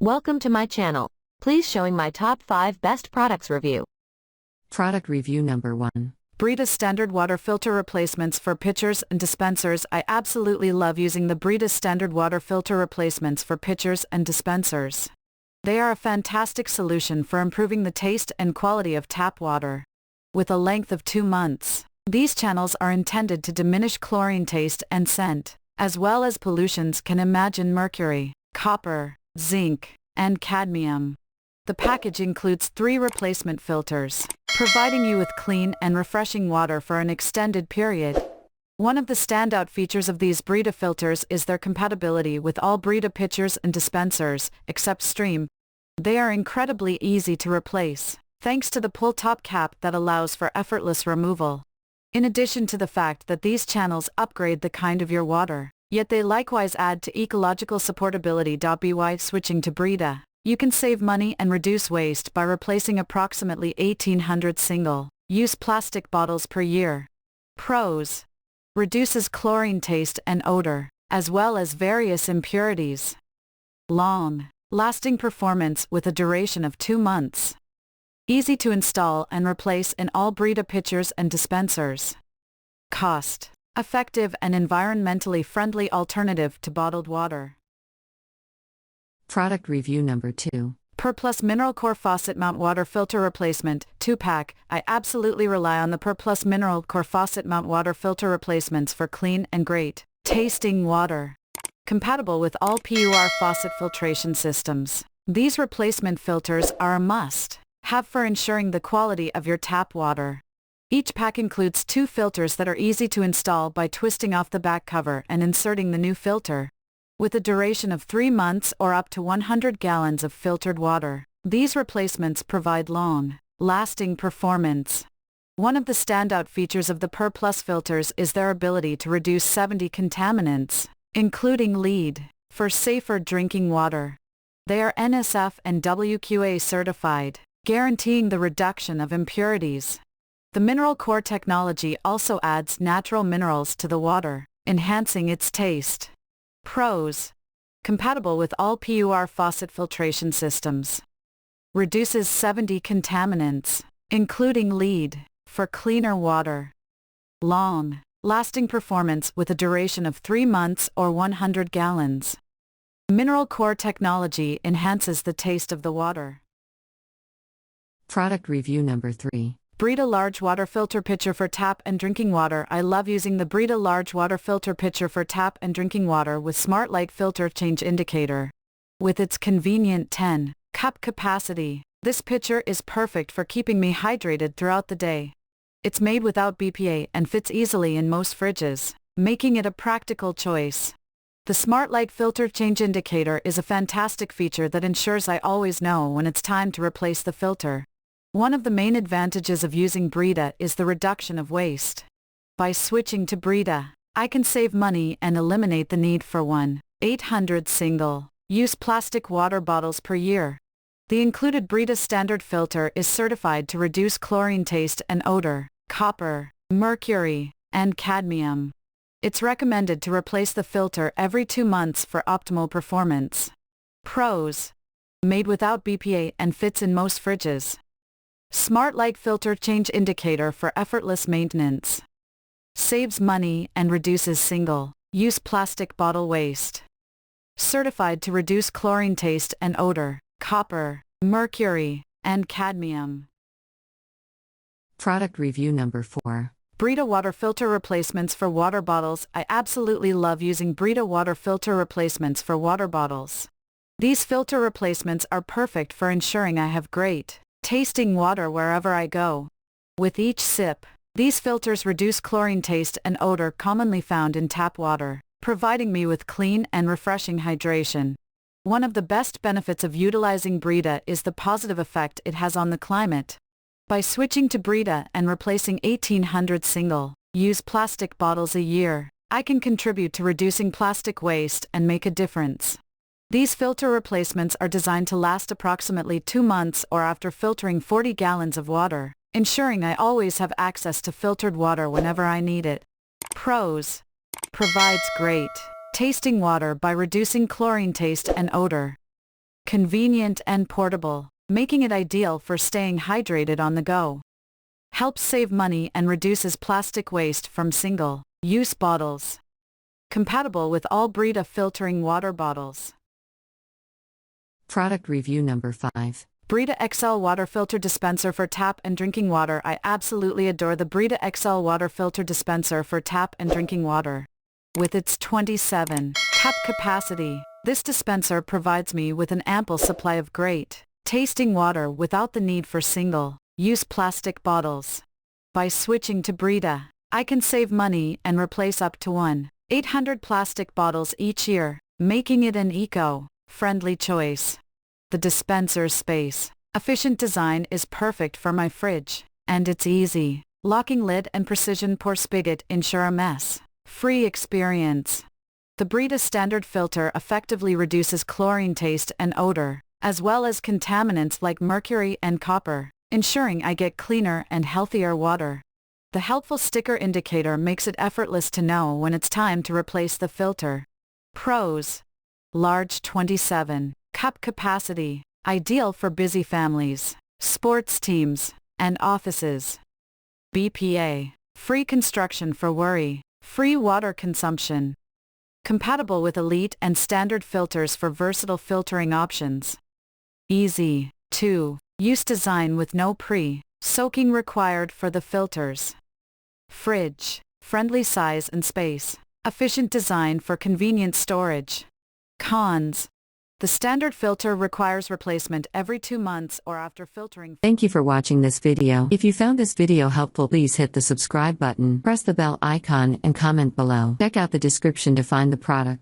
Welcome to my channel. Please showing my top 5 best products review. Product review number 1. Brita standard water filter replacements for pitchers and dispensers. I absolutely love using the Brita standard water filter replacements for pitchers and dispensers. They are a fantastic solution for improving the taste and quality of tap water. With a length of 2 months, these channels are intended to diminish chlorine taste and scent, as well as pollutions can imagine mercury, copper, zinc, and cadmium. The package includes 3 replacement filters, providing you with clean and refreshing water for an extended period. One of the standout features of these Brita filters is their compatibility with all Brita pitchers and dispensers, except Stream. They are incredibly easy to replace, thanks to the pull-top cap that allows for effortless removal. In addition to the fact that these channels upgrade the kind of your water, yet they likewise add to ecological supportability. By switching to Brita, you can save money and reduce waste by replacing approximately 1,800 single-use plastic bottles per year. Pros: reduces chlorine taste and odor, as well as various impurities. Long-lasting performance with a duration of 2 months. Easy to install and replace in all Brita pitchers and dispensers. Cost: effective and environmentally friendly alternative to bottled water. Product review number 2. PurPlus Mineral Core Faucet Mount Water Filter Replacement 2-pack. I absolutely rely on the PurPlus Mineral Core Faucet Mount Water Filter Replacements for clean and great tasting water. Compatible with all PUR faucet filtration systems, these replacement filters are a must-have for ensuring the quality of your tap water. Each pack includes 2 filters that are easy to install by twisting off the back cover and inserting the new filter. With a duration of 3 months or up to 100 gallons of filtered water, these replacements provide long-lasting performance. One of the standout features of the PurPlus filters is their ability to reduce 70 contaminants, including lead, for safer drinking water. They are NSF and WQA certified, guaranteeing the reduction of impurities. The Mineral Core technology also adds natural minerals to the water, enhancing its taste. Pros: compatible with all PUR faucet filtration systems. Reduces 70 contaminants, including lead, for cleaner water. Long-lasting performance with a duration of 3 months or 100 gallons. Mineral Core technology enhances the taste of the water. Product review number 3. Brita Large Water Filter Pitcher for Tap and Drinking Water. I love using the Brita Large Water Filter Pitcher for tap and drinking water with Smart Light Filter Change Indicator. With its convenient 10-cup capacity, this pitcher is perfect for keeping me hydrated throughout the day. It's made without BPA and fits easily in most fridges, making it a practical choice. The Smart Light Filter Change Indicator is a fantastic feature that ensures I always know when it's time to replace the filter. One of the main advantages of using Brita is the reduction of waste. By switching to Brita, I can save money and eliminate the need for 1,800 single-use plastic water bottles per year. The included Brita standard filter is certified to reduce chlorine taste and odor, copper, mercury, and cadmium. It's recommended to replace the filter every 2 months for optimal performance. Pros: made without BPA and fits in most fridges. Smart Light Filter Change Indicator for effortless maintenance. Saves money and reduces single-use plastic bottle waste. Certified to reduce chlorine taste and odor, copper, mercury, and cadmium. Product review number 4. Brita Water Filter Replacements for Water Bottles. I absolutely love using Brita Water Filter Replacements for water bottles. These filter replacements are perfect for ensuring I have great tasting water wherever I go. With each sip, these filters reduce chlorine taste and odor commonly found in tap water, providing me with clean and refreshing hydration. One of the best benefits of utilizing Brita is the positive effect it has on the climate. By switching to Brita and replacing 1,800 single-use plastic bottles a year, I can contribute to reducing plastic waste and make a difference. These filter replacements are designed to last approximately 2 months or after filtering 40 gallons of water, ensuring I always have access to filtered water whenever I need it. Pros: provides great tasting water by reducing chlorine taste and odor. Convenient and portable, making it ideal for staying hydrated on the go. Helps save money and reduces plastic waste from single-use bottles. Compatible with all Brita filtering water bottles. Product review number 5. Brita XL Water Filter Dispenser for Tap and Drinking Water. I absolutely adore the Brita XL Water Filter Dispenser for tap and drinking water. With its 27 cup capacity, this dispenser provides me with an ample supply of great tasting water without the need for single-use plastic bottles. By switching to Brita, I can save money and replace up to 1,800 plastic bottles each year, making it an eco-friendly choice. The dispenser's space-efficient design is perfect for my fridge, and its easy locking lid and precision pour spigot ensure a mess-free experience. The Brita standard filter effectively reduces chlorine taste and odor, as well as contaminants like mercury and copper, ensuring I get cleaner and healthier water. The helpful sticker indicator makes it effortless to know when it's time to replace the filter. Pros: large 27 cup capacity, ideal for busy families, sports teams, and offices. BPA, free construction for worry-free water consumption. Compatible with elite and standard filters for versatile filtering options. Easy to use design with no pre-soaking required for the filters. Fridge, friendly size and space, efficient design for convenient storage. Cons: the standard filter requires replacement every 2 months or after filtering. Thank you for watching this video. If you found this video helpful, please hit the subscribe button, press the bell icon, and comment below. Check out the description to find the product.